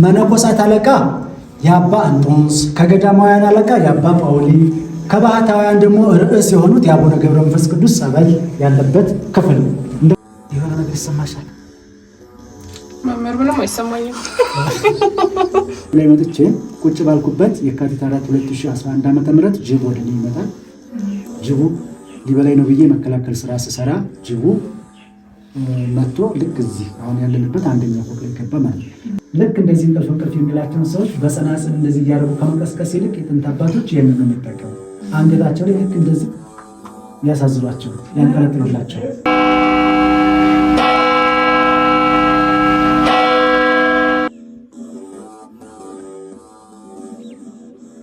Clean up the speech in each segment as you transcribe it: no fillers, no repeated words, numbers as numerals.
መነኮሳት አለቃ የአባ እንጦንስ፣ ከገዳማውያን አለቃ የአባ ጳውሊ፣ ከባህታውያን ደግሞ ርዕስ የሆኑት የአቡነ ገብረ መንፈስ ቅዱስ ጸበል ያለበት ክፍል ነው። የሆነ ነገር ይሰማሻል? መምህር ምንም አይሰማኝም። ላይ መጥቼ ቁጭ ባልኩበት የካቲት 4 2011 ዓ.ም ጅብ ወደ እኔ ይመጣል። ጅቡ ሊበላይ ነው ብዬ መከላከል ስራ ስሰራ ጅቡ መጥቶ ልክ እዚህ አሁን ያለንበት አንደኛ ፎቅ ላይ ገባ ማለት ነው። ልክ እንደዚህ እንቅልፍ የሚላቸውን ሰዎች በጸናጽል እንደዚህ እያደረጉ ከመቀስቀስ ይልቅ የጥንት አባቶች ይህንን ነው የሚጠቀሙ። አንገታቸው ላይ ልክ እንደዚህ ያሳዝሏቸው፣ ያንጠለጥሉላቸው።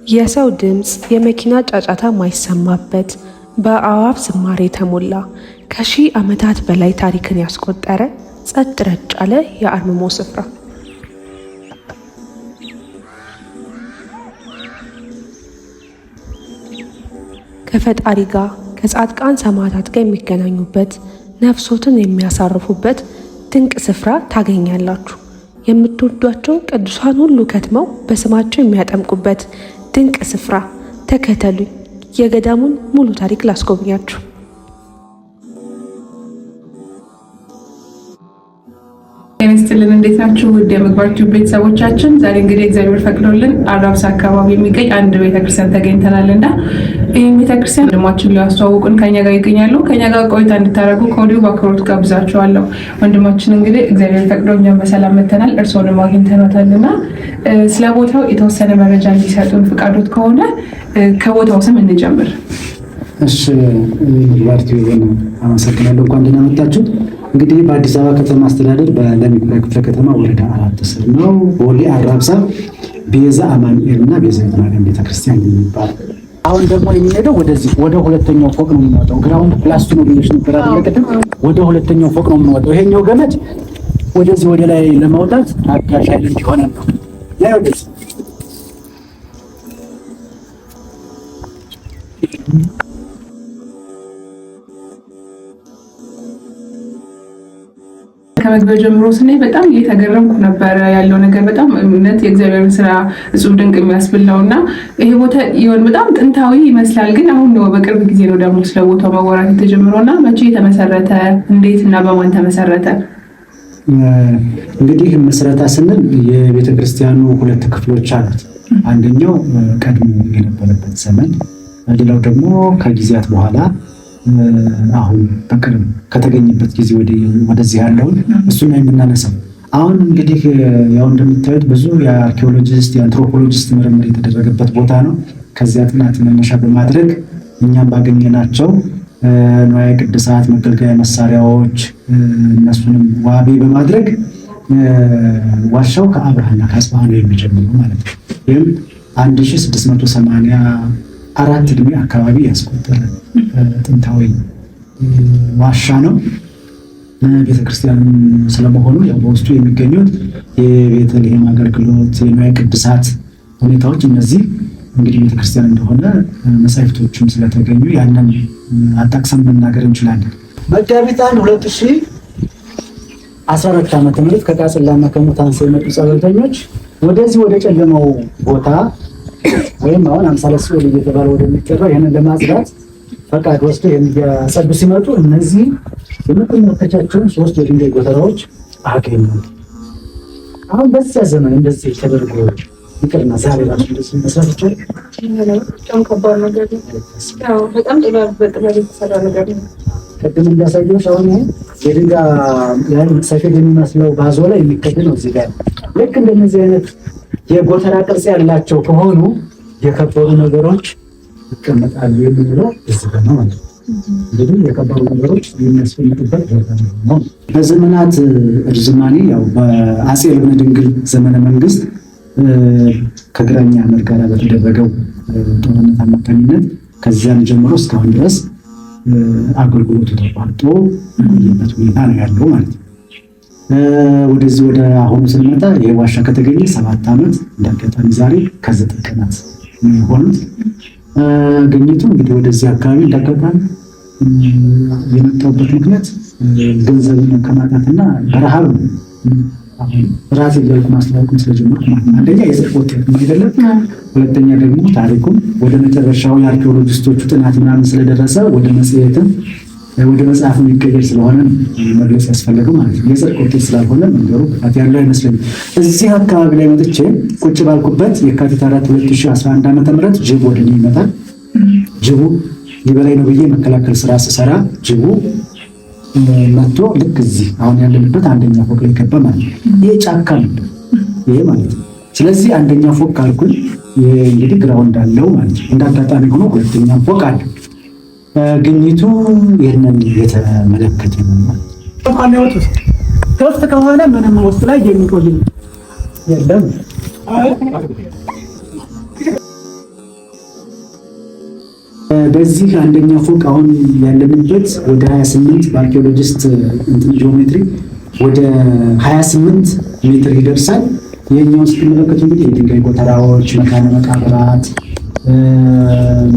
የሰው ድምፅ፣ የመኪና ጫጫታ ማይሰማበት በአዋፍ ዝማሬ የተሞላ ከሺህ ዓመታት በላይ ታሪክን ያስቆጠረ ጸጥ ረጭ ያለ የአርምሞ ስፍራ። ከፈጣሪ ጋር ከጻድቃን ሰማዕታት ጋር የሚገናኙበት ነፍሶትን የሚያሳርፉበት ድንቅ ስፍራ ታገኛላችሁ። የምትወዷቸው ቅዱሳን ሁሉ ከትመው በስማቸው የሚያጠምቁበት ድንቅ ስፍራ። ተከተሉኝ፣ የገዳሙን ሙሉ ታሪክ ላስጎብኛችሁ። ጤናስትልን እንዴት ናችሁ? ውድ የምግባችሁ ቤተሰቦቻችን፣ ዛሬ እንግዲህ እግዚአብሔር ፈቅዶልን አራብሳ አካባቢ የሚገኝ አንድ ቤተክርስቲያን ተገኝተናል እና ይህም ቤተክርስቲያን ወንድማችን ሊያስተዋውቁን ከኛ ጋር ይገኛሉ። ከኛ ጋር ቆይታ እንድታደርጉ ከወዲሁ በአክብሮት ጋብዛችኋለሁ። ወንድማችን እንግዲህ እግዚአብሔር ፈቅዶ እኛም በሰላም መተናል፣ እርስዎንም አግኝተናታል እና ስለ ቦታው የተወሰነ መረጃ እንዲሰጡን ፍቃዶት ከሆነ ከቦታው ስም እንጀምር። እሺ፣ ባርቲ አመሰግናለሁ። እንኳን ደህና መጣችሁ። እንግዲህ በአዲስ አበባ ከተማ አስተዳደር በለሚኩራ ክፍለ ከተማ ወረዳ 4 ስር ነው። ቦሌ አራብሳ ቤዛ አማኑኤልና ቤዛ ማርያም ቤተክርስቲያን የሚባል። አሁን ደግሞ የሚሄደው ወደዚህ ወደ ሁለተኛው ፎቅ ነው የሚወጣው። ግራውንድ ፕላስ ነው ብዬሽ ነበር አይደል? ቅድም ወደ ሁለተኛው ፎቅ ነው የምንወጣው። ይሄኛው ገመድ ወደዚህ ወደ ላይ ለማውጣት አጋዥ ኃይል እንዲሆን ነው። ላይ ወደዚህ ከመግቢያው ጀምሮ ስናይ በጣም እየተገረምኩ ነበረ። ያለው ነገር በጣም እምነት የእግዚአብሔርን ስራ እጹብ ድንቅ የሚያስብል ነው እና ይሄ ቦታ ይሆን በጣም ጥንታዊ ይመስላል። ግን አሁን ነው በቅርብ ጊዜ ነው ደግሞ ስለ ቦታው መወራት የተጀመረው እና መቼ የተመሰረተ እንዴት እና በማን ተመሰረተ? እንግዲህ ምስረታ ስንል የቤተክርስቲያኑ ሁለት ክፍሎች አሉት። አንደኛው ቀድሞ የነበረበት ዘመን፣ ሌላው ደግሞ ከጊዜያት በኋላ አሁን በቅርብ ከተገኘበት ጊዜ ወደዚህ ያለውን እሱ ነው የምናነሳው። አሁን እንግዲህ ያው እንደምታዩት ብዙ የአርኪኦሎጂስት የአንትሮፖሎጂስት ምርምር የተደረገበት ቦታ ነው። ከዚያ ጥናት መነሻ በማድረግ እኛም ባገኘናቸው ንዋየ ቅድሳት፣ መገልገያ መሳሪያዎች እነሱንም ዋቢ በማድረግ ዋሻው ከአብርሃና ከአጽብሃ ነው የሚጀምረው ማለት ነው። ይህም 1684 ዕድሜ አካባቢ ያስቆጠረ ጥንታዊ ዋሻ ነው። ቤተክርስቲያን ስለመሆኑ ያው በውስጡ የሚገኙት የቤተልሔም አገልግሎት፣ የንዋየ ቅድሳት ሁኔታዎች እነዚህ እንግዲህ ቤተክርስቲያን እንደሆነ መጻሕፍቶችም ስለተገኙ ያንን አጣቅሰን መናገር እንችላለን። መጋቢት 2014 ዓ.ም ከቃጽላና ከሙታንሳ የመጡ ጸበልተኞች ወደዚህ ወደ ጨለማው ቦታ ወይም አሁን አምሳለ ሲኦል እየተባለ ወደሚጠራው ይህንን ለማጽዳት ፈቃድ ወስዶ የሚያጸዱ ሲመጡ እነዚህ የምትመለከቻቸውን 3 የድንጋይ ጎተራዎች አገኙ። አሁን በዚያ ዘመን እንደዚህ ተደርጎ ይቅርና ዛሬ ራሱ እንደዚህ መስራት ይቻላል? በጣም ከባድ ነገር ነው። ያው በጣም በጥበብ የተሰራ ነገር ነው። ቅድም እንዳሳየሁሽ አሁን የድንጋይ ሰፌድ የሚመስለው ባዞ ላይ የሚከድ ነው። እዚህ ጋር ልክ እንደነዚህ አይነት የጎተራ ቅርጽ ያላቸው ከሆኑ የከበሩ ነገሮች ይቀመጣሉ የሚለው እዚህ ጋር ነው ማለት ነው። እንግዲህ የከበሩ ነገሮች የሚያስቀምጡበት ቦታ ነው። በዘመናት ርዝማኔ ያው በአፄ ልብነ ድንግል ዘመነ መንግስት ከግራኛ አመር ጋር በተደረገው ጦርነት አማካኝነት ከዚያን ጀምሮ እስካሁን ድረስ አገልግሎቱ ተቋርጦ የቆየበት ሁኔታ ነው ያለው ማለት ነው። ወደዚህ ወደ አሁኑ ስንመጣ ይሄ ዋሻ ከተገኘ 7 ዓመት እንዳጋጣሚ ዛሬ ከ9 ቀናት የሆኑት ግኝቱ እንግዲህ ወደዚህ አካባቢ እንዳጋጣሚ የመጣሁበት ምክንያት ገንዘብን ከማጣትና በረሃብ ራሴ እያልኩ ማስተዋወቅም ስለጀመርኩ ማለት ነው። አንደኛ የጽድቅ ውጤት ነው አይደለም። ሁለተኛ ደግሞ ታሪኩም ወደ መጨረሻው የአርኪኦሎጂስቶቹ ጥናት ምናምን ስለደረሰ ወደ መጽሔትም ወደ መጽሐፍ የሚቀየር ስለሆነ መግለጽ ያስፈለገው ማለት ነው። የጽድቅ ውጤት ስላልሆነ መንገሩ ክፋት ያለው አይመስለኝም። እዚህ አካባቢ ላይ መጥቼ ቁጭ ባልኩበት የካቲት 4 2011 ዓ.ም ጅብ ወደ እኔ ይመጣል። ጅቡ ሊበላይ ነው ብዬ መከላከል ስራ ስሰራ ጅቡ መጥቶ ልክ እዚህ አሁን ያለንበት አንደኛ ፎቅ ላይ ገባ ማለት ነው። ይሄ ጫካ ነበር ይሄ ማለት ነው። ስለዚህ አንደኛ ፎቅ ካልኩኝ ይሄ እንግዲህ ግራውንድ አለው ማለት ነው። እንዳጋጣሚ ሆኖ ሁለተኛ ፎቅ አለ። ግኝቱ ይህንን የተመለከተ ነው ማለት ነው። ክፍት ከሆነ ምንም ውስጥ ላይ የሚቆይ የለም። በዚህ አንደኛ ፎቅ አሁን ያለንበት ወደ 28 በአርኪኦሎጂስት ጂኦሜትሪ ወደ 28 ሜትር ይደርሳል። የኛውን ስትመለከቱ እንግዲህ የድንጋይ ጎተራዎች፣ መካነ መቃብራት፣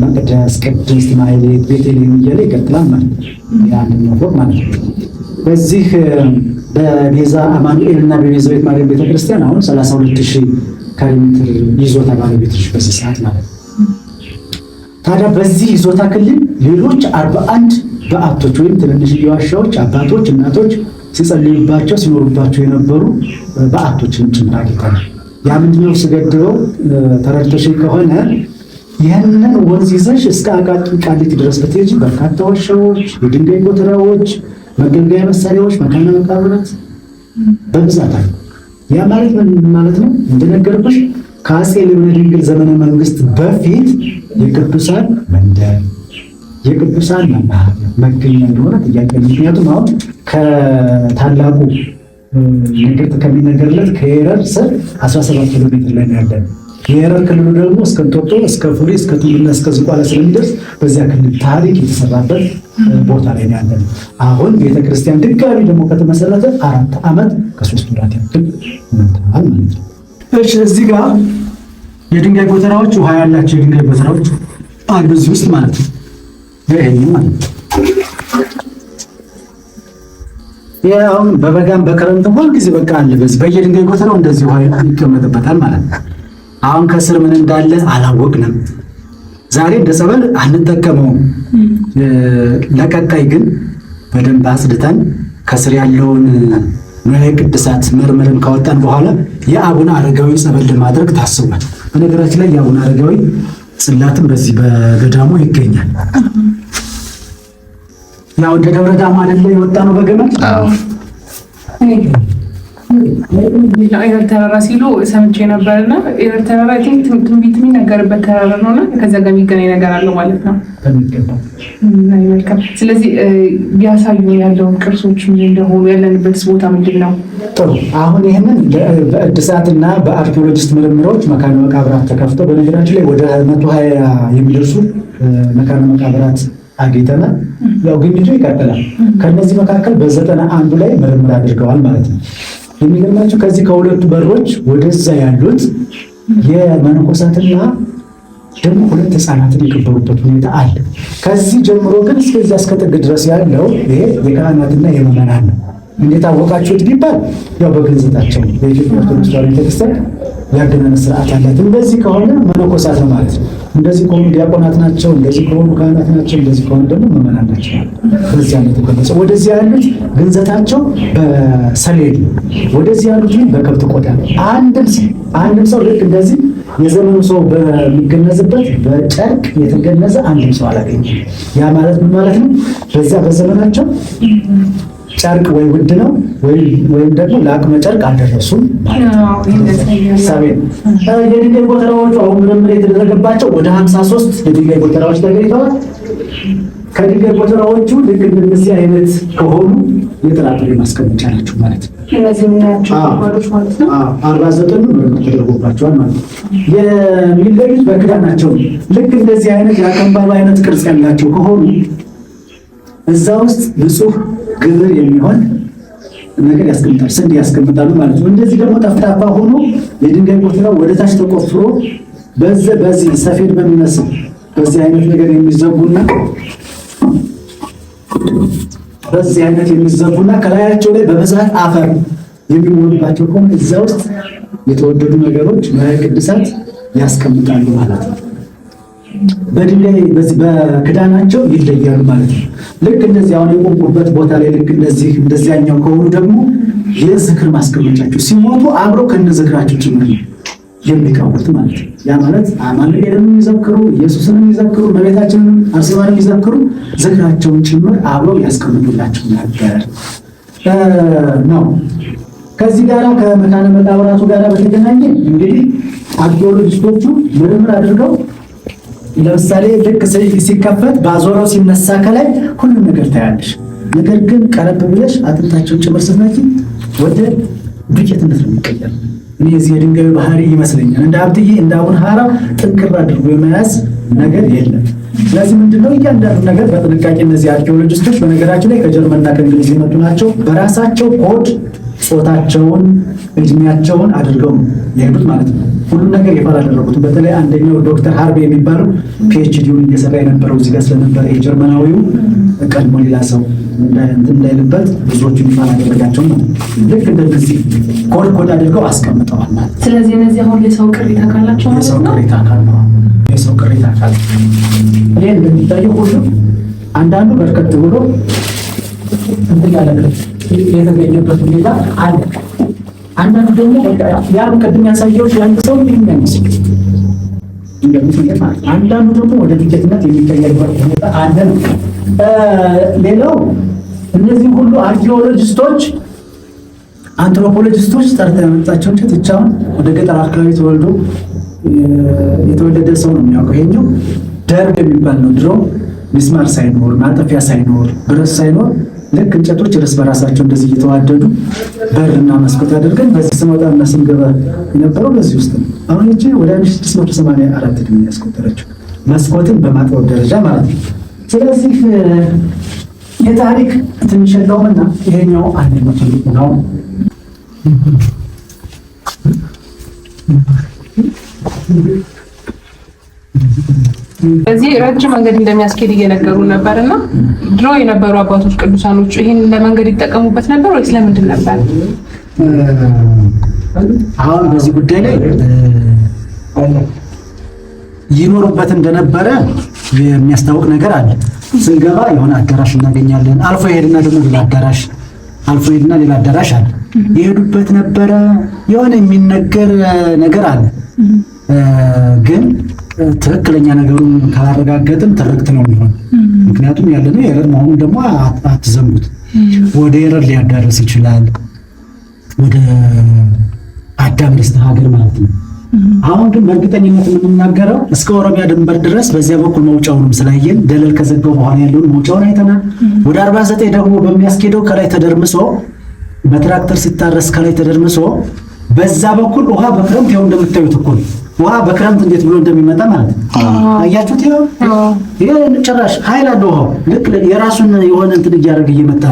መቅደስ፣ ቅድስት ማህሌት፣ ቤተልሔም እያለ ይቀጥላል ማለት ነው። የአንደኛው ፎቅ ማለት ነው። በዚህ በቤዛ አማኑኤል እና በቤዛዊት ማርያም ቤተክርስቲያን አሁን 32000 ካሬ ሜትር ይዞታ ባለቤቶች በዚህ ሰዓት ማለት ነው። ታዲያ በዚህ ይዞታ ክልል ሌሎች 41 በዓቶች ወይም ትንንሽ ዋሻዎች አባቶች እናቶች ሲጸልዩባቸው ሲኖሩባቸው የነበሩ በዓቶችን ጭምር አግኝተናል። ያ ምንድነው ስገድበው ተረድተሽ ከሆነ ይህንን ወንዝ ይዘሽ እስከ አቃቂ ቃሊቲ ድረስ ብትሄጂ በርካታ ዋሻዎች፣ የድንጋይ ጎተራዎች፣ መገልገያ መሳሪያዎች፣ መካነ መቃብራት በብዛት አሉ። ያ ማለት ምን ማለት ነው? እንደነገርኩሽ ከአፄ ልብነ ድንግል ዘመነ መንግስት በፊት የቅዱሳን መንደር የቅዱሳን መናኸሪያ መገኛ እንደሆነ ጥያቄ። ምክንያቱም አሁን ከታላቁ ንግርት ከሚነገርለት ከኤረር ስር 17 ኪሎ ሜትር ላይ ነው ያለን። የኤረር ክልሉ ደግሞ እስከ እንጦጦ እስከ ፉሪ እስከ ቱሉና እስከ ዝቋላ ስለሚደርስ በዚያ ክልል ታሪክ የተሰራበት ቦታ ላይ ነው ያለን። አሁን ቤተክርስቲያን ድጋሚ ደግሞ ከተመሰረተ 4 ዓመት ከ3 ወራት ያክል ሆኖታል ማለት ነው። እሺ እዚህ ጋር የድንጋይ ጎተራዎች ውሃ ያላቸው የድንጋይ ጎተራዎች አሉ እዚህ ውስጥ ማለት ነው። ይሄን ማለት ነው። አሁን በበጋም በክረምት ሁሉ ጊዜ በቃ አለ። በዚህ በየድንጋይ ጎተራው እንደዚህ ውሃ ይቀመጥበታል ማለት ነው። አሁን ከስር ምን እንዳለ አላወቅንም። ዛሬ እንደ ጸበል አንጠቀመውም። ለቀጣይ ግን በደንብ አጽድተን ከስር ያለውን ንዋየ ቅድሳት መርመርን ካወጣን በኋላ የአቡነ አረጋዊ ጸበል ለማድረግ ታስቧል። በነገራችን ላይ የአቡነ አረጋዊ ጽላትም በዚህ በገዳሙ ይገኛል። ያው እንደ ደብረ ዳሞ አይደለ የወጣ ነው በገመድ። ኤረር ተራራ ሲሉ ሰምቼ ነበርና ኤረር ተራራ ትንቢት የሚነገርበት ተራራ ነውና ከዛ ጋር የሚገናኝ ነገር አለው ማለት ነው። መልካም። ስለዚህ ቢያሳዩ ያለውን ቅርሶች ምን እንደሆኑ ያለንበት ቦታ ምንድን ነው? ጥሩ። አሁን ይህንን በእድሳትና በአርኪኦሎጂስት ምርምሮች መካነ መቃብራት ተከፍተው በነገራችን ላይ ወደ 120 የሚደርሱ መካነ መቃብራት አግኝተናል። ያው ግኝቱ ይቀጥላል። ከነዚህ መካከል በ91 ላይ ምርምር አድርገዋል ማለት ነው። የሚገርማችሁ ከዚህ ከሁለቱ በሮች ወደዛ ያሉት የመነኮሳትና ደግሞ 2 ሕፃናትን የቀበሩበት ሁኔታ አለ። ከዚህ ጀምሮ ግን እስከዚያ እስከ ጥግ ድረስ ያለው ይሄ የካህናትና የምዕመናን ነው። እንዴት አወቃችሁት ቢባል ያው በግንዘታቸው በኢትዮጵያ ኦርቶዶክስ ተዋሕዶ ቤተክርስቲያን ያገናነ ስርዓት አላት። እንደዚህ ከሆነ መነኮሳት ነው ማለት ነው። እንደዚህ ከሆኑ ዲያቆናት ናቸው፣ እንደዚህ ከሆኑ ካህናት ናቸው፣ እንደዚህ ከሆኑ ደግሞ ምዕመናን ናቸው። በዚህ አይነት ተቀመጠ። ወደዚህ ያሉት ግንዘታቸው በሰሌድ፣ ወደዚህ ያሉት ግን በከብት ቆዳ። አንድም ሰው ልክ እንደዚህ የዘመኑ ሰው በሚገነዝበት በጨርቅ የተገነዘ አንድም ሰው አላገኘም። ያ ማለት ምን ማለት ነው? በዚያ በዘመናቸው ጨርቅ ወይ ውድ ነው ወይም ደግሞ ለአቅመ ጨርቅ አልደረሱም ማለት ነው። የድንጋይ ጎተራዎቹ አሁን ምርምር የተደረገባቸው ወደ 53 የድንጋይ ጎተራዎች ተገኝተዋል። ከድንጋይ ጎተራዎቹ ልክ እንደዚህ አይነት ከሆኑ የጥራጥሬ ማስቀመጫ ናቸው ማለት ነው። እነዚህ ምናያቸው ባዶች ማለት ነው። 49 ምርምር ተደርጎባቸዋል ማለት ነው። የሚለዩት በክዳናቸው ልክ እንደዚህ አይነት የአከምባሎ አይነት ቅርጽ ያላቸው ከሆኑ እዛ ውስጥ ንጹህ ግብር የሚሆን ነገር ያስቀምጣል፣ ስንዴ ያስቀምጣሉ ማለት ነው። እንደዚህ ደግሞ ጠፍጣፋ ሆኖ የድንጋይ ጎተራው ወደ ታች ተቆፍሮ በዚህ ሰፌድ በሚመስል በዚህ አይነት ነገር የሚዘጉና ከላያቸው ላይ በብዛት አፈር የሚሞሉባቸው ከሆነ እዛ ውስጥ የተወደዱ ነገሮች ንዋየ ቅድሳት ያስቀምጣሉ ማለት ነው። በድንጋይ በዚህ በክዳናቸው ይለያሉ ማለት ነው። ልክ እንደዚህ አሁን የቆምኩበት ቦታ ላይ ልክ እንደዚያኛው ከሆኑ ደግሞ የዝክር ማስቀመጫቸው ሲሞቱ አብረው ከነዝክራቸው ጭምር የሚቀቡት ማለት ነው። ያ ማለት አማኑኤልን የሚዘክሩ ኢየሱስን የሚዘክሩ እመቤታችንን አርሴማን የሚዘክሩ ዝክራቸውን ጭምር አብረው ያስቀምጡላቸው ነበር ነው። ከዚህ ጋር ከመካነ መቃብራቱ ጋር በተገናኘ እንግዲህ አርኪኦሎጂስቶቹ ምርምር አድርገው ለምሳሌ ልክ ሲከፈት ባዞራው ሲነሳ ከላይ ሁሉም ነገር ታያለሽ። ነገር ግን ቀረብ ብለሽ አጥንታቸውን ጭምር ስትነኪ ወደ ዱቄትነት ነው የሚቀየር። እኔ እዚህ የድንጋዩ ባህሪ ይመስለኛል እንደ ሀብትዬ እንደ አቡነ ሐራ ጥንቅር አድርጎ የመያዝ ነገር የለም። ስለዚህ ምንድነው እያንዳንዱ ነገር በጥንቃቄ እነዚህ አርኪኦሎጂስቶች በነገራችን ላይ ከጀርመንና ከእንግሊዝ የመጡ ናቸው። በራሳቸው ኮድ ጾታቸውን እድሜያቸውን አድርገው የሄዱት ማለት ነው። ሁሉም ነገር ይፋ አደረጉት። በተለይ አንደኛው ዶክተር ሃርቤ የሚባለው ፒኤችዲውን እየሰራ የነበረው እዚህ ጋር ስለነበረ የጀርመናዊው ቀድሞ ሌላ ሰው እንዳይልበት ብዙዎቹን ይፋ አደረጋቸው ማለት ነው። ልክ እንደዚህ ኮድ አድርገው አስቀምጠዋል ማለት ነው። ስለዚህ እነዚህ አሁን የሰው ቅሪተ አካላቸው ማለት ነው። የሰው ቅሪተ አካል ይሄ እንደሚታየው ሁሉ አንዳንዱ በርከት ብሎ እንትን ያለበት የተገኘበት ሁኔታ አለ። አንዳንዱ ደግሞ ያን ቅድም ያሳየው ያን ሰው የሚመስል አንዳንዱ ደግሞ ወደ ዱቄትነት የሚቀየርበት ሁኔታ አለ ነው። ሌላው እነዚህ ሁሉ አርኪኦሎጂስቶች አንትሮፖሎጂስቶች ጠርተው ያመጣቸው ብቻውን ወደ ገጠር አካባቢ ተወልዶ የተወለደ ሰው ነው የሚያውቀው። ይሄኛው ደርብ የሚባል ነው። ድሮ ሚስማር ሳይኖር ማጠፊያ ሳይኖር ብረት ሳይኖር ልክ እንጨቶች እርስ በራሳቸው እንደዚህ እየተዋደዱ በርና መስኮት አድርገን በዚህ ስንወጣና ስንገባ የነበረው በዚህ ውስጥ ነው። አሁን እቺ ወደ 1684 ዕድሜ ያስቆጠረችው መስኮትን በማጥበብ ደረጃ ማለት ነው። ስለዚህ የታሪክ ትንሽ የለውምና ይሄኛው አንደኛው ትልቁ ነው። በዚህ ረጅም መንገድ እንደሚያስኬድ እየነገሩ ነበርና ድሮ የነበሩ አባቶች ቅዱሳኖች ይሄን ለመንገድ ይጠቀሙበት ነበር ወይስ ለምንድን ነበር? አሁን በዚህ ጉዳይ ላይ ይኖሩበት እንደነበረ የሚያስታውቅ ነገር አለ። ስንገባ የሆነ አዳራሽ እናገኛለን። አልፎ ይሄድና ደግሞ ሌላ አዳራሽ፣ አልፎ ይሄድና ሌላ አዳራሽ አለ። ይሄዱበት ነበረ። የሆነ የሚነገር ነገር አለ ግን ትክክለኛ ነገሩን ካላረጋገጥን ትርክት ነው የሚሆን። ምክንያቱም ያለነው የረር መሆኑን ደግሞ አትዘንጉት። ወደ የረር ሊያዳርስ ይችላል፣ ወደ አዳም ርስተ ሀገር ማለት ነው። አሁን ግን በእርግጠኝነት የምንናገረው እስከ ኦሮሚያ ድንበር ድረስ በዚያ በኩል መውጫውንም ስላየን ደለል ከዘጋው በኋላ ያለውን መውጫውን አይተናል። ወደ 49 ደግሞ በሚያስኬደው ከላይ ተደርምሶ በትራክተር ሲታረስ ከላይ ተደርምሶ በዛ በኩል ውሃ በክረምት ያው እንደምታዩት እኮ ውሃ በክረምት እንዴት ብሎ እንደሚመጣ ማለት ነው። አያችሁት? ይሄ ጭራሽ ኃይል አለው ውሃው ልክ የራሱን የሆነ እንትን እያደረገ እየመጣ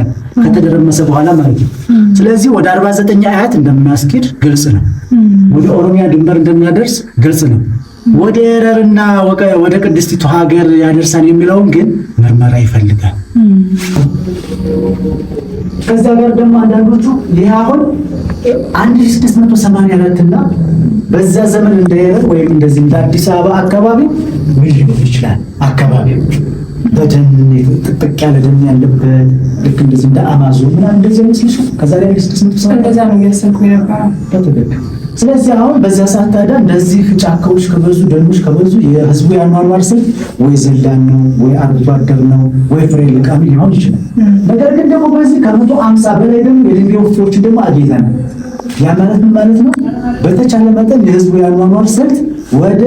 ከተደረመሰ በኋላ ማለት ነው። ስለዚህ ወደ 49 አያት እንደሚያስኬድ ግልጽ ነው። ወደ ኦሮሚያ ድንበር እንደሚያደርስ ግልጽ ነው። ወደ ኤረርና ወደ ቅድስቲቱ ሀገር ያደርሳል የሚለውን ግን ምርመራ ይፈልጋል። ከዛ ጋር ደግሞ አንዳንዶቹ ይሄ አሁን 1684 እና በዛ ዘመን እንደ ኤረር ወይም እንደዚህ እንደ አዲስ አበባ አካባቢ ሊሆን ይችላል። አካባቢ በደን ጥቅጥቅ ያለ ደን ያለበት ልክ እንደዚህ እንደ አማዞን ምናምን እንደዚህ መስልሽ ከዛ ላይ 1684 እንደዛ ነው ያሰብኩ ነበር። ስለዚህ አሁን በዛ ሰዓት ታዲያ እንደዚህ ጫካዎች ከበዙ ደኖች ከበዙ የህዝቡ ያኗኗር ስልት ወይ ዘላን ነው ወይ አርብቶ አደር ነው ወይ ፍሬ ልቃሚ ሊሆን ይችላል። ነገር ግን ደግሞ በዚህ ከ150 በላይ ደግሞ የድንጋይ ወፍጮች ደግሞ አግኝተናል። ያ ማለት ምን ማለት ነው? በተቻለ መጠን የህዝቡ ያኗኗር ስልት ወደ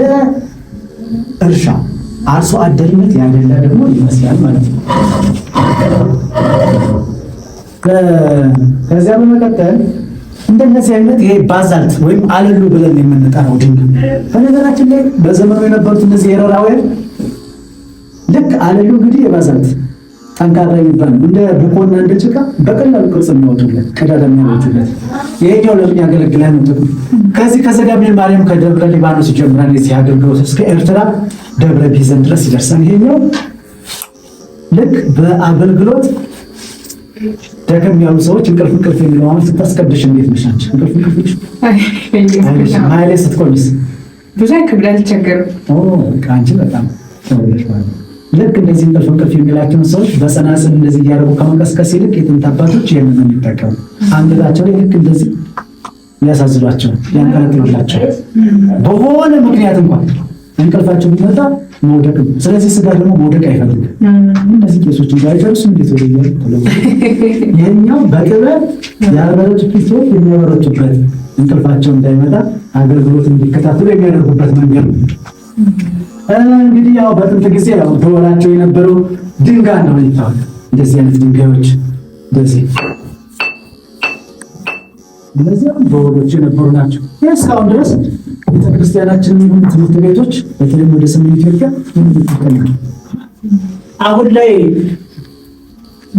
እርሻ አርሶ አደርነት ያደላ ደግሞ ይመስላል ማለት ነው። ከዚያ በመቀጠል እንደነዚህ አይነት ይሄ ባዛልት ወይም አለሉ ብለን የምንጠራው ድንጋይ በነገራችን ላይ በዘመኑ የነበሩት እነዚህ ኤረራውያን ልክ አለሉ እንግዲህ የባዛልት ጠንካራ የሚባል እንደ ቡኮና እንደ ጭቃ በቀላሉ ቅርጽ የሚያወጡለት ቀዳዳ የሚያወጡለት ይሄኛው ለምን ያገለግላል ነው ጥቅሙ። ከዚህ ከዘጋቤል ማርያም ከደብረ ሊባኖስ ይጀምራል የዚህ አገልግሎት እስከ ኤርትራ ደብረ ቢዘን ድረስ ይደርሳል። ይሄኛው ልክ በአገልግሎት ደከም ያሉ ሰዎች እንቅልፍ የሚለው አሁን ስታስቀድሽ እንዴት ነሽ አንቺ? እንቅልፍ ማይሌ ስትቆሚስ ብዙ ክብድ አልቸገርም። አንቺ በጣም ተወለሽ ማለት ነው። ልክ እንደዚህ እንቅልፍ የሚላቸውን ሰዎች በጸናጽል እንደዚህ እያደረጉ ከመንቀስቀስ ይልቅ የጥንት አባቶች ይህንን ነው የሚጠቀሙ። አንገታቸው ላይ ልክ እንደዚህ ያሳዝሏቸው፣ ያንጠለጥሉላቸው በሆነ ምክንያት እንኳን እንቅልፋቸው ቢመጣ መውደቅ ነው። ስለዚህ ስጋ ደግሞ መውደቅ አይፈልግም። እነዚህ ቄሶች እንዳይጨርሱ እንዴት ወደ ይህኛው በጥበብ ያልበረቱ ቄሶች የሚያበረቱበት እንቅልፋቸው እንዳይመጣ አገልግሎት እንዲከታተሉ የሚያደርጉበት መንገድ ነው። እንግዲህ ያው በጥንት ጊዜ ያው በወላቸው የነበረው ድንጋይ ነው ይታወቅ። እንደዚህ አይነት ድንጋዮች እንደዚህ በወሎች የነበሩ ናቸው። እስካሁን ድረስ ቤተክርስቲያናችን ትምህርት ቤቶች በተለይም ወደ ሰሜን ኢትዮጵያ የሚጠቀሙ አሁን ላይ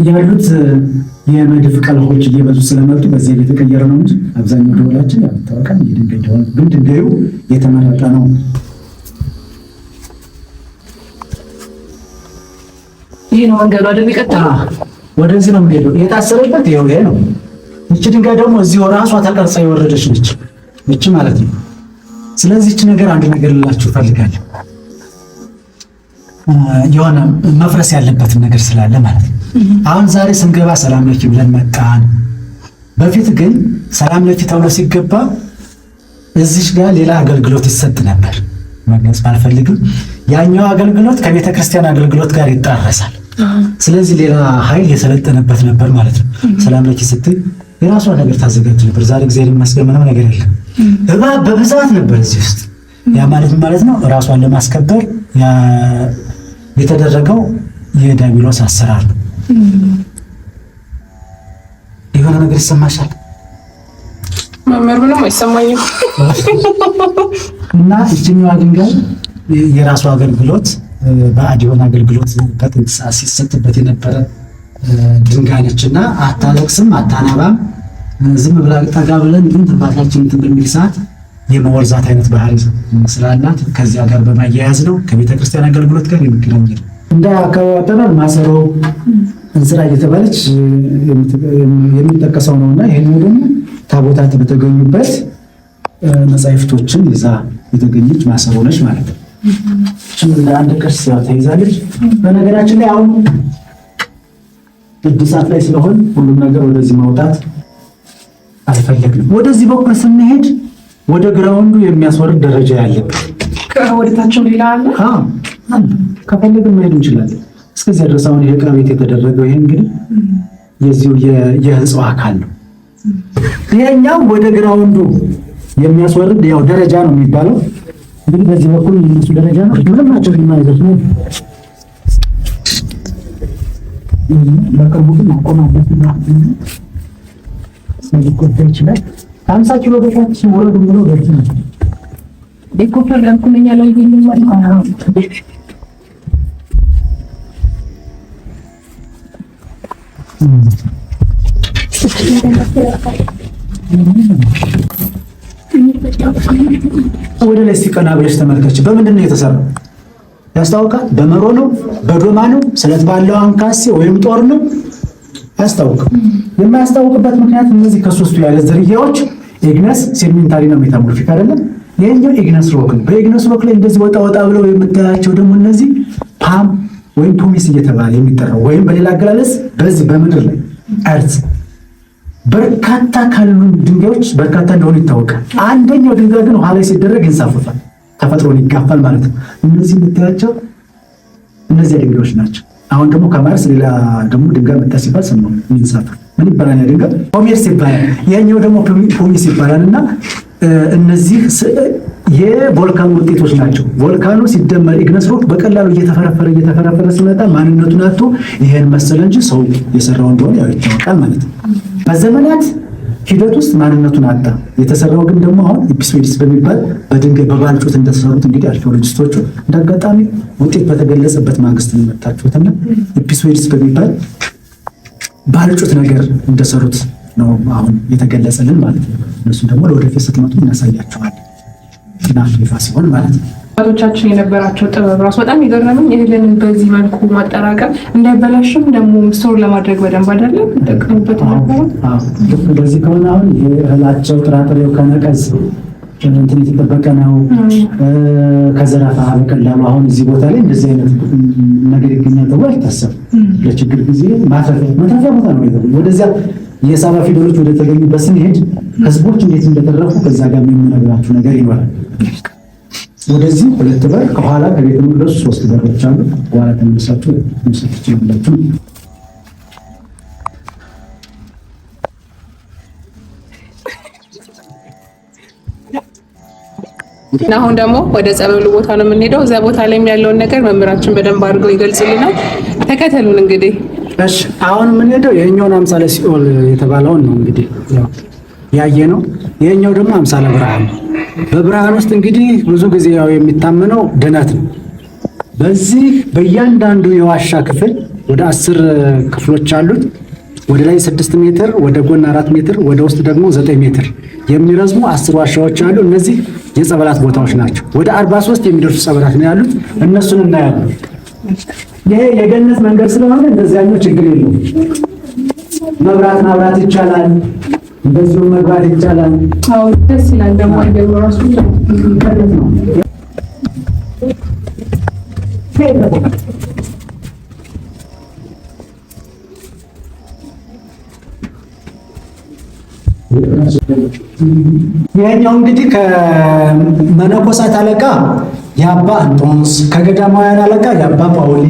ያሉት የመድፍ ቀለሆች እየበዙ ስለመጡ በዚህ የተቀየረ ነው እንጂ አብዛኛው ደወላችን ያው ይታወቃል። የድንጋይ ደወል ግን ድንጋዩ የተመረጠ ነው። ይሄ ነው መንገዱ አይደል? ይቀጥላል። ወደዚህ ነው የሚሄደው። የታሰረበት ይሄ ነው። እቺ ድንጋይ ደግሞ እዚህ ራሷ ተቀርጻ የወረደች ነች። እቺ ማለት ነው። ስለዚህ እቺ ነገር አንድ ነገር ልላችሁ ፈልጋለሁ። የሆነ መፍረስ ያለበትን ነገር ስላለ ማለት ነው። አሁን ዛሬ ስንገባ ሰላም ለኪ ብለን መጣን። በፊት ግን ሰላም ለኪ ተብሎ ሲገባ እዚህ ጋር ሌላ አገልግሎት ይሰጥ ነበር። መግለጽ ባልፈልግም ያኛው አገልግሎት ከቤተ ክርስቲያን አገልግሎት ጋር ይጣረሳል። ስለዚህ ሌላ ኃይል የሰለጠነበት ነበር ማለት ነው። ሰላም ለኪ ስትይ የራሷ ነገር ታዘጋጅ ነበር። ዛሬ እግዚአብሔር ይመስገን ምንም ነገር የለም። እባብ በብዛት ነበር እዚህ ውስጥ። ያ ማለት ነው ራሷን ለማስከበር የተደረገው የዲያብሎስ አሰራር ነው። የሆነ ነገር ይሰማሻል? መምህር ምንም አይሰማኝም። እና እችኛዋ ድንጋይ የራሷ አገልግሎት ባዕድ የሆነ አገልግሎት በጥንት ሰዓት ሲሰጥበት የነበረ ድንጋይ ነችና አታለቅስም፣ አታናባም። ዝም ብላ ጠጋ ብለን ግን ትንፋሻችን እንትን በሚል ሰዓት የመወርዛት አይነት ባህሪ ስላላት ከዚያ ጋር በማያያዝ ነው ከቤተ ክርስቲያን አገልግሎት ጋር የሚገናኝ ነው። እንደ አካባቢ አጠራር ማሰሮ እንስራ እየተባለች የሚጠቀሰው ነውና ይሄን ደግሞ ታቦታት በተገኙበት መጻሕፍቶችን ይዛ የተገኘች ማሰሮ ነች ማለት ነው። እንደ አንድ ቅርስ ያው ተይዛለች። በነገራችን ላይ አሁን እድሳት ላይ ስለሆን ሁሉም ነገር ወደዚህ ማውጣት አልፈለግንም። ወደዚህ በኩል ስንሄድ ወደ ግራውንዱ የሚያስወርድ ደረጃ ያለበት ከወደታቸው ሌላ አለ። ከፈለግን መሄድ እንችላለን። እስከዚያ ድረስ አሁን የዕቃ ቤት የተደረገው ይሄ እንግዲህ የዚሁ የህንፃው አካል ነው። ይሄኛው ወደ ግራውንዱ የሚያስወርድ ያው ደረጃ ነው የሚባለው። እንግዲህ በዚህ በኩል የነሱ ደረጃ ነው። ምንም ናቸው የማይዘፍ ነው። በቅርቡ ግን አቆማበት ሊጎዳ ይችላል። 50 ኪሎ በታች ወረዱ ብሎ ደርስ ነው ዴኮፈር ለምኩነኛ ላይ ይልም ማለት ወደ ላይ ሲቀና ብለሽ ተመልከች። በምንድን ነው የተሰራው? ያስታውቃል። በመሮ ነው? በዶማ ነው? ስለት ባለው አንካሴ ወይም ጦር ነው? ያስታውቃል። የማያስታውቅበት ምክንያት እነዚህ ከሶስቱ ያለ ዝርያዎች ኢግነስ ሴዲሜንታሪ ነው ሜታሞርፊክ አይደለም። ይሄኛው ኢግነስ ሮክ ነው። በኢግነስ ሮክ ላይ እንደዚህ ወጣ ብለው የምታያቸው ደግሞ እነዚህ ፓም ወይም ፑሚስ እየተባለ የሚጠራው ወይም በሌላ አገላለጽ በዚህ በምድር ላይ እርዝ በርካታ ካሉ ድንጋዮች በርካታ እንደሆኑ ይታወቃል። አንደኛው ድንጋይ ግን ውሃ ላይ ሲደረግ ይንሳፈፋል፣ ተፈጥሮን ይጋፋል ማለት ነው። እነዚህ የምታያቸው እነዚህ ድንጋዮች ናቸው። አሁን ደግሞ ከማርስ ሌላ ደግሞ ድንጋይ መጣ ሲባል ሰማሁ። ይንሳፈፍ ምን ይባላል? ያ ድንጋይ ፖሜርስ ይባላል። ያኛው ደግሞ ፑሚስ ይባላልና እነዚህ የቮልካኖ ውጤቶች ናቸው። ቮልካኖ ሲደመር ኢግነስ ሮክ በቀላሉ እየተፈረፈረ ሲመጣ ማንነቱን አጥቶ ይሄን መሰለ እንጂ ሰው የሰራው እንደሆነ ያው ይታወቃል ማለት ነው። በዘመናት ሂደት ውስጥ ማንነቱን አጣ። የተሰራው ግን ደግሞ አሁን ኢፒስዌዲስ በሚባል በድንጋይ በባልጩት እንደተሰሩት እንግዲህ አርኪኦሎጂስቶቹ እንዳጋጣሚ ውጤት በተገለጸበት ማግስት ነው የመጣችሁትና ኢፒስዌዲስ በሚባል ባልጩት ነገር እንደሰሩት ነው አሁን የተገለጸልን ማለት ነው። እነሱ ደግሞ ለወደፊት ስትመጡ እናሳያቸዋለን። ጥናቱ ይፋ ሲሆን ማለት ነው። አባቶቻችን የነበራቸው ጥበብ ራሱ በጣም የገረመኝ እህልን በዚህ መልኩ ማጠራቀም እንዳይበላሽም ደግሞ ስቶር ለማድረግ በደንብ አይደለም ተጠቅሙበት ነበር። በዚህ ከሆነ አሁን የእህላቸው ጥራጥሬው ከነቀዝ እንትን የተጠበቀ ነው። ከዘረፋ በቀላሉ አሁን እዚህ ቦታ ላይ እንደዚህ አይነት ነገር ይገኛል ተብሎ አይታሰብም። ለችግር ጊዜ ማትረፊያ ቦታ ነው። ወደዚያ የሳባ ፊደሎች ወደ ተገኙበት ስንሄድ ህዝቦች እንዴት እንደተረፉ ከዛ ጋር የምነግራችሁ ነገር ይኖራል። ወደዚህ 2 በር ከኋላ ከቤተ መቅደሱ 3 በሮች አሉ። በኋላ ተመልሳችሁ መስጠት ትችላላችሁ። አሁን ደግሞ ወደ ጸበሉ ቦታ ነው የምንሄደው። እዛ ቦታ ላይ ያለውን ነገር መምህራችን በደንብ አድርገው ይገልጽልናል። ተከተሉን እንግዲህ። እሺ አሁን የምንሄደው የኛውን አምሳለ ሲኦል የተባለውን ነው እንግዲህ ያየ ነው። የኛው ደግሞ አምሳለ ብርሃን። በብርሃን ውስጥ እንግዲህ ብዙ ጊዜ ያው የሚታመነው ድነት ነው። በዚህ በእያንዳንዱ የዋሻ ክፍል ወደ 10 ክፍሎች አሉት። ወደ ላይ 6 ሜትር፣ ወደ ጎን 4 ሜትር፣ ወደ ውስጥ ደግሞ 9 ሜትር የሚረዝሙ 10 ዋሻዎች አሉ። እነዚህ የጸበላት ቦታዎች ናቸው። ወደ 43 የሚደርሱ ጸበላት ነው ያሉት። እነሱን እናያለን። ይሄ የገነት መንገድ ስለሆነ እንደዚያኛው ችግር የለውም። መብራት ይቻላል፣ እንደዚሁ መግባት ይቻላል። አዎ ደስ ይላል። ደግሞ አይገርም ራሱ ነው። ይሄኛው እንግዲህ ከመነኮሳት አለቃ የአባ እንጦንስ፣ ከገዳማውያን አለቃ የአባ ጳውሊ፣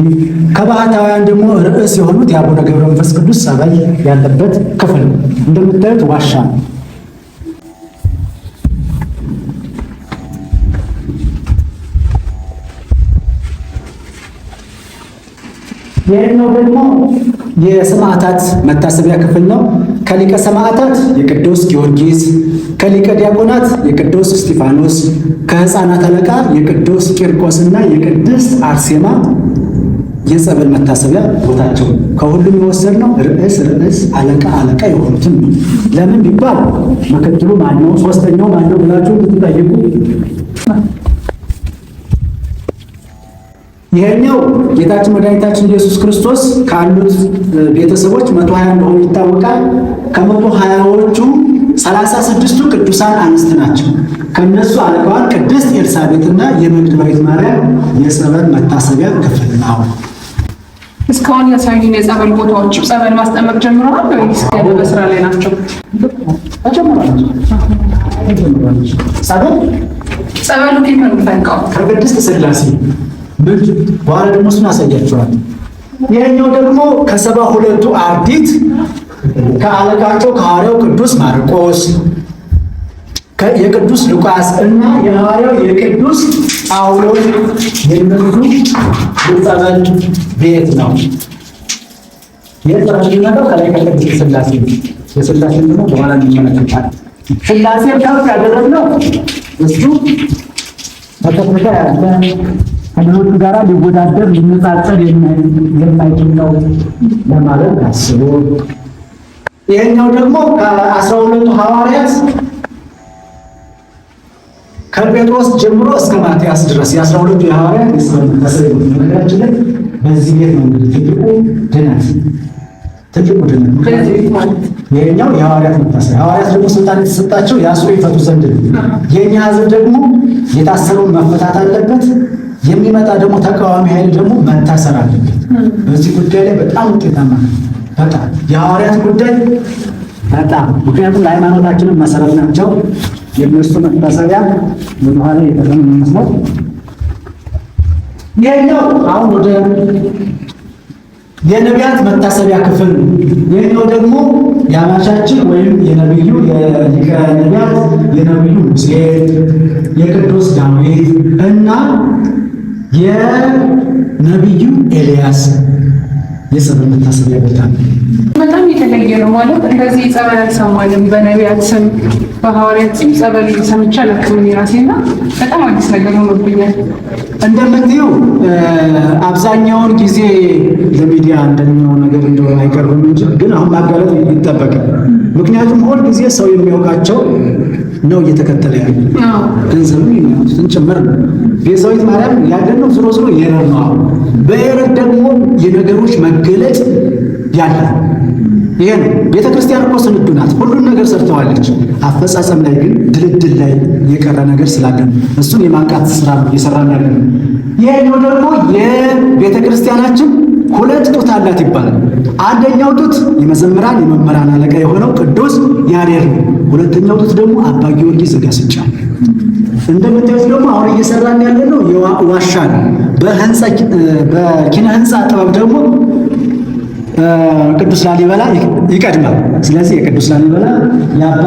ከባህታውያን ደግሞ ርዕስ የሆኑት የአቡነ ገብረ መንፈስ ቅዱስ ጸበል ያለበት ክፍል ነው። እንደምታዩት ዋሻ ነው። ይሄኛው ደግሞ የሰማዕታት መታሰቢያ ክፍል ነው። ከሊቀ ሰማዕታት የቅዱስ ጊዮርጊስ፣ ከሊቀ ዲያቆናት የቅዱስ እስጢፋኖስ፣ ከሕፃናት አለቃ የቅዱስ ቂርቆስ እና የቅድስት አርሴማ የጸበል መታሰቢያ ቦታቸው። ከሁሉም የወሰድነው ርዕስ አለቃ የሆኑትን ነው። ለምን ቢባል ምክትሉ ማነው፣ ሶስተኛው ማነው ብላችሁ ብትጠይቁ ይሄኛው ጌታችን መድኃኒታችን ኢየሱስ ክርስቶስ ካሉት ቤተሰቦች 120 እንደሆኑ ይታወቃል። ከ120ዎቹ 36ቱ ቅዱሳን አንስት ናቸው። ከነሱ አለቃዋን ቅድስት ኤልሳቤጥና የመግደላዊት ማርያም የጸበል መታሰቢያ ክፍል ነው። እስካሁን ያሳዩን የጸበል ቦታዎች ጸበል ማስጠመቅ ጀምረዋል ወይስ ገና በስራ ላይ ናቸው? ጸበሉ ከየት ነው የሚፈልቀው? ከቅድስት ሥላሴ በኋላ ደግሞ እሱን አሳያችኋል። ይሄኛው ደግሞ ከ72ቱ አርድእት ከአለቃቸው ከሐዋርያው ቅዱስ ማርቆስ የቅዱስ ሉቃስ እና የሐዋርያው የቅዱስ ጳውሎስ የነሱ የጸበል ቤት ነው። የጸበል ቤት ከላይ ከቅድስት ሥላሴ የሥላሴ ደግሞ በኋላ እንመለከታለን። ሥላሴን ከፍ ያደረግነው እሱ ተከፍታ ያለ ከሌሎቹ ጋራ ሊወዳደር ሊነጻጸር የማይችል ነው ለማለት ታስቦ፣ ይሄኛው ደግሞ ከ12ቱ ሐዋርያት ከጴጥሮስ ጀምሮ እስከ ማትያስ ድረስ የ12ቱ የሐዋርያት የጸበል መታሰቢያ ነገራችን ላይ በዚህ ቤት ነው እንግዲህ ትልቁ ድነት። ይሄኛው የሐዋርያት መታሰቢያ። ሐዋርያት ደግሞ ስልጣን የተሰጣቸው ያስሩ ይፈቱ ዘንድ ነው። የኛ ሕዝብ ደግሞ የታሰረውን መፈታት አለበት። የሚመጣ ደግሞ ተቃዋሚ ኃይል ደግሞ መታሰር አለበት። በዚህ ጉዳይ ላይ በጣም ውጤታማ ነው። በጣም የሐዋርያት ጉዳይ በጣም ምክንያቱም ለሃይማኖታችንም መሰረት ናቸው። የእነሱ መታሰቢያ ወደኋላ የተቀመጠ የሚመስለው ይሄኛው አሁን ወደ የነቢያት መታሰቢያ ክፍል። ይሄኛው ደግሞ የአማቻችን ወይም የነብዩ የሊቀ ነቢያት የነብዩ ሙሴ የቅዱስ ዳዊት እና የነብዩ ኤልያስ የጸበል መታሰቢያ ቦታ ነው። በጣም የተለየ ነው ማለት እንደዚህ ጸበል አልሰማንም። በነቢያት ስም በሐዋርያት ስም ጸበል ሰምቼ አላውቅም ራሴና በጣም አዲስ ነገር ሆኖብኛል። እንደምትይው አብዛኛውን ጊዜ ለሚዲያ እንደሚሆን ነገር እንደሆነ አይቀርብም እንጂ ግን አሁን ማጋለጥ ይጠበቃል። ምክንያቱም ሁል ጊዜ ሰው የሚያውቃቸው ነው እየተከተለ ያለ ገንዘብም የሚያወጡትን ጭምር ነው። ቤዛዊት ማርያም ያለነው ዞሮ ዞሮ የረር ነው። በየረር ደግሞ የነገሮች መገለጥ ያለ ይሄ ነው። ቤተ ክርስቲያን እኮ ስንዱ ናት፣ ሁሉን ነገር ሰርተዋለች። አፈጻጸም ላይ ግን ድልድል ላይ የቀረ ነገር ስላለ እሱን የማንቃት ስራ ነው እየሰራን ያለ ነው። ይሄኛው ደግሞ የቤተ ክርስቲያናችን ሁለት ጡት አላት ይባላል። አንደኛው ጡት የመዘምራን የመምህራን አለቃ የሆነው ቅዱስ ያሬድ ነው። ሁለተኛው ጡት ደግሞ አባ ጊዮርጊስ ዘጋስጫ። እንደምታዩት ደግሞ አሁን እየሰራን ያለ ነው ዋሻ ነው። በኪነ ህንፃ ጥበብ ደግሞ ቅዱስ ላሊበላ ይቀድማል። ስለዚህ የቅዱስ ላሊበላ የአባ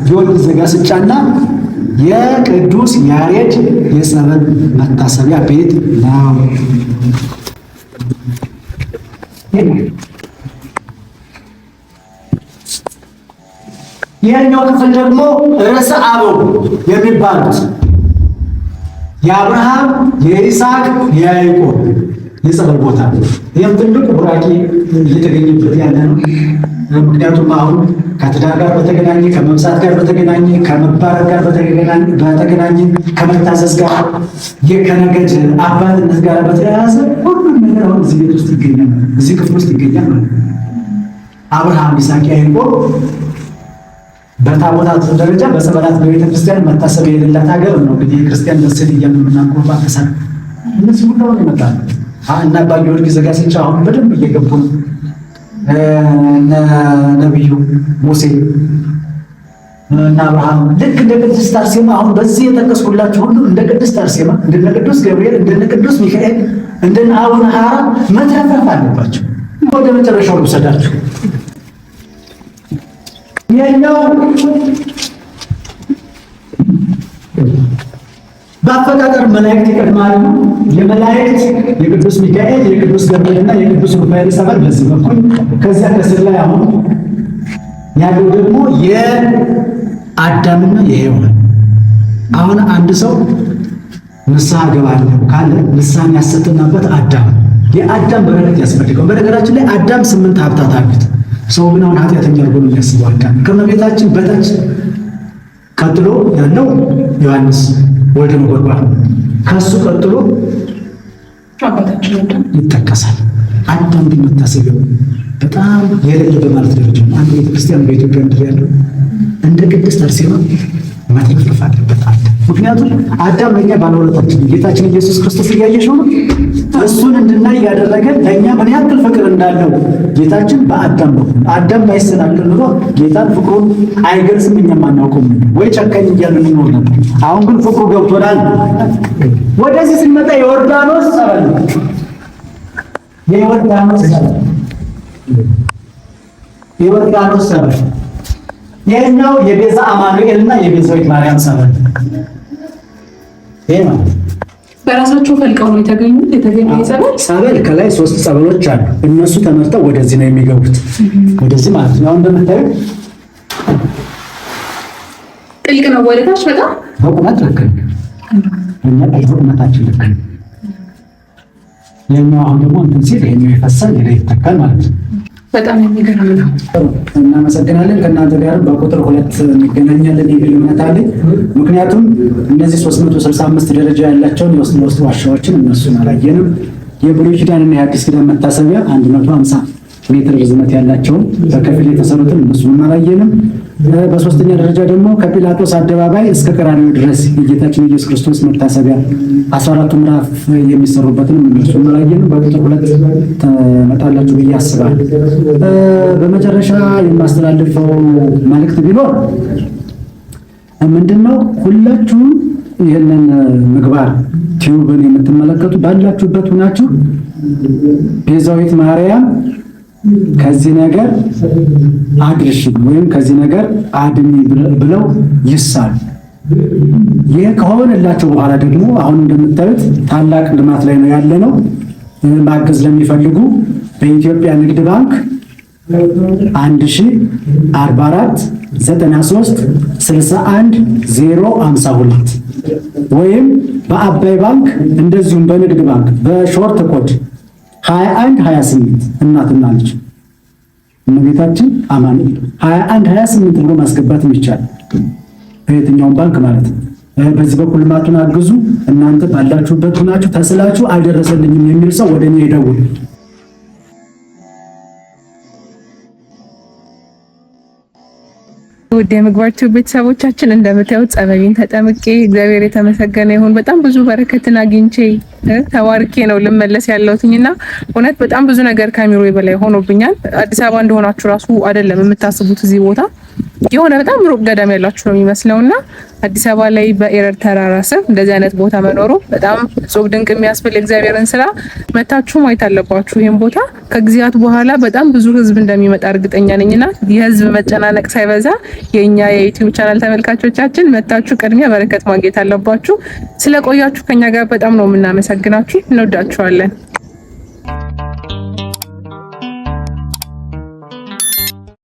ጊዮርጊስ ዘጋስጫና የቅዱስ ያሬድ የጸበል መታሰቢያ ቤት ነው። ይህኛው ክፍል ደግሞ ርዕሰ አበው የሚባሉት የአብርሃም፣ የይስሐቅ፣ የያዕቆብ የጸበል ቦታ ነው። ይህም ትልቅ ቡራኬ እየተገኘበት ያለ ነው። ምክንያቱም አሁን ከትዳር ጋር በተገናኘ ከመብዛት ጋር በተገናኘ ከመባረክ ጋር በተገናኘ ከመታዘዝ ጋር ከነገድ አባትነት ጋር በተያያዘ ሁሉም ነገር አሁን እዚህ ቤት ውስጥ ይገኛል፣ እዚህ ክፍል ውስጥ ይገኛል ማለት ነው። አብርሃም፣ ይስሐቅ፣ ያዕቆብ በታቦታት ደረጃ በጸበላት በቤተ ክርስቲያን መታሰቢያ የሌላት ሀገር ነው። እንግዲህ የክርስቲያን መስል እያምናቆባት ተሰ እነዚህ ሁሉ አሁን ይመጣሉ። እና አባ ጊዮርጊስ ዘጋስጫ አሁን በደንብ እየገቡ ነው። ነቢዩ ሙሴ እና አብርሃም ልክ እንደ ቅድስት አርሴማ አሁን በዚህ የጠቀስኩላችሁ ሁሉ እንደ ቅድስት አርሴማ፣ እንደነ ቅዱስ ገብርኤል፣ እንደነ ቅዱስ ሚካኤል፣ እንደነ አቡነ ሐራ መትረፍረፍ አለባቸው። ወደ መጨረሻው ልውሰዳችሁ። ይሄኛው በአፈጣጠር መላእክት ይቀድማሉ። የመላእክት የቅዱስ ሚካኤል፣ የቅዱስ ገብርኤልና የቅዱስ ሩፋኤል ጸበል በዚህ በኩል፣ ከዚያ ከስር ላይ አሁን ያለው ደግሞ የአዳምና የሔዋን። አሁን አንድ ሰው ንስሐ ገባለሁ ካለ ንስሐን ያሰጥናበት አዳም የአዳም በረከት ያስፈልገው። በነገራችን ላይ አዳም 8 ሀብታት አሉት። ሰው ግን አሁን ኃጢአተኛ አድርጎ ነው የሚያስበው። አዳም ከእመቤታችን በታች ቀጥሎ ያለው ዮሐንስ ወልደ ነጎድጓድ፣ ከሱ ቀጥሎ አባታችን ይጠቀሳል። አዳም ግን መታሰቢያው በጣም የሌለ በማለት ደረጃ አንድ ቤተክርስቲያን በኢትዮጵያ ምድር ያለው እንደ ቅድስት አርሴማ መትረፍረፍ አለበት አዳም። ምክንያቱም አዳም ለእኛ ባለውለታችን ጌታችን ኢየሱስ ክርስቶስ እያየሽው ነው። እሱን እንድናይ ያደረገ ለእኛ ምን ያክል ፍቅር እንዳለው ጌታችን በአዳም በኩል አዳም ባይሰናክል ኑሮ ጌታን ፍቅሩን አይገልጽም፣ እኛም አናውቀውም ወይ ጨካኝ እያልን እንኖር ነበር። አሁን ግን ፍቅሩ ገብቶናል። ወደዚህ ስንመጣ የዮርዳኖስ ጸበል ነው። የዮርዳኖስ ጸበል ይህኛው የቤዛ አማኑኤል እና የቤዛዊት ማርያም ጸበል ይሄ ነው። በራሳቸው ፈልቀው ነው የተገኙ ጸበል ከላይ 3 ጸበሎች አሉ። እነሱ ተመርጠው ወደዚህ ነው የሚገቡት። ወደዚህ ማለት ነው። አሁን እንደምታዩት ጥልቅ ነው። ወደታች በጣም በቁመት ልክ ነው። እኛ በቁመታችን ልክ ነው። የኛው አሁን ደግሞ እንትን ሲል ይሄኛው ይፈሳል፣ ይሄ ይተካል ማለት ነው። በጣም የሚገርም ነው። እናመሰግናለን። ከእናንተ ጋር በቁጥር 2 እንገናኛለን የሚል እምነት አለኝ። ምክንያቱም እነዚህ 365 ደረጃ ያላቸውን የውስጥ ዋሻዎችን እነሱን አላየንም። የብሉይ ኪዳንና የአዲስ ኪዳን መታሰቢያ 150 ሜትር ርዝመት ያላቸውን በከፊል የተሰሩትን እነሱን አላየንም። በሶስተኛ ደረጃ ደግሞ ከጲላጦስ አደባባይ እስከ ቀራንዮ ድረስ የጌታችን ኢየሱስ ክርስቶስ መታሰቢያ 14ቱ ምዕራፍ የሚሰሩበትን እነሱን አላየንም። በቁጥር 2 ተመጣላችሁ ብዬ አስባለሁ። በመጨረሻ የማስተላልፈው መልእክት ቢኖር ምንድነው፣ ሁላችሁም ይህንን ምግባር ቲዩብን የምትመለከቱ ባላችሁበት ሆናችሁ ቤዛዊት ማርያም ከዚህ ነገር አድርሽ ወይም ከዚህ ነገር አድኒ ብለው ይሳሉ። ይህ ከሆነላቸው በኋላ ደግሞ አሁን እንደምታዩት ታላቅ ልማት ላይ ነው ያለነው። ማገዝ ለሚፈልጉ በኢትዮጵያ ንግድ ባንክ 1044 93 61 052 ወይም በአባይ ባንክ እንደዚሁም በንግድ ባንክ በሾርት ኮድ 2128 እናትና ልጅ እመቤታችን አማኑኤል 2128 ብሎ ማስገባት ይቻላል። ከየትኛውም ባንክ ማለት ነው። በዚህ በኩል ልማቱን አግዙ። እናንተ ባላችሁበት ሆናችሁ ተስላችሁ አይደረሰልኝም የሚል ሰው ወደ እኔ ይደውል። ውድ የምግባር ቲዩብ ቤተሰቦቻችን እንደምታዩት ጸበሌን ተጠምቄ እግዚአብሔር የተመሰገነ ይሁን በጣም ብዙ በረከትን አግኝቼ ተዋርኬ ነው ልመለስ ያለሁትና እውነት በጣም ብዙ ነገር ካሜሮ በላይ ሆኖብኛል። አዲስ አበባ እንደሆናችሁ ራሱ አይደለም የምታስቡት እዚህ ቦታ የሆነ በጣም ሩቅ ገዳም ያላችሁ ነው የሚመስለውና አዲስ አበባ ላይ በኤረር ተራራ ስር እንደዚህ አይነት ቦታ መኖሩ በጣም ጾም ድንቅ የሚያስብል እግዚአብሔርን ስራ መታችሁ ማየት አለባችሁ። ይሄን ቦታ ከጊዜያት በኋላ በጣም ብዙ ህዝብ እንደሚመጣ እርግጠኛ ነኝና የህዝብ መጨናነቅ ሳይበዛ የኛ የዩቲዩብ ቻናል ተመልካቾቻችን መታችሁ ቅድሚያ በረከት ማግኘት አለባችሁ። ስለቆያችሁ ከኛ ጋር በጣም ነው የምናመሰግናችሁ። እንወዳችኋለን።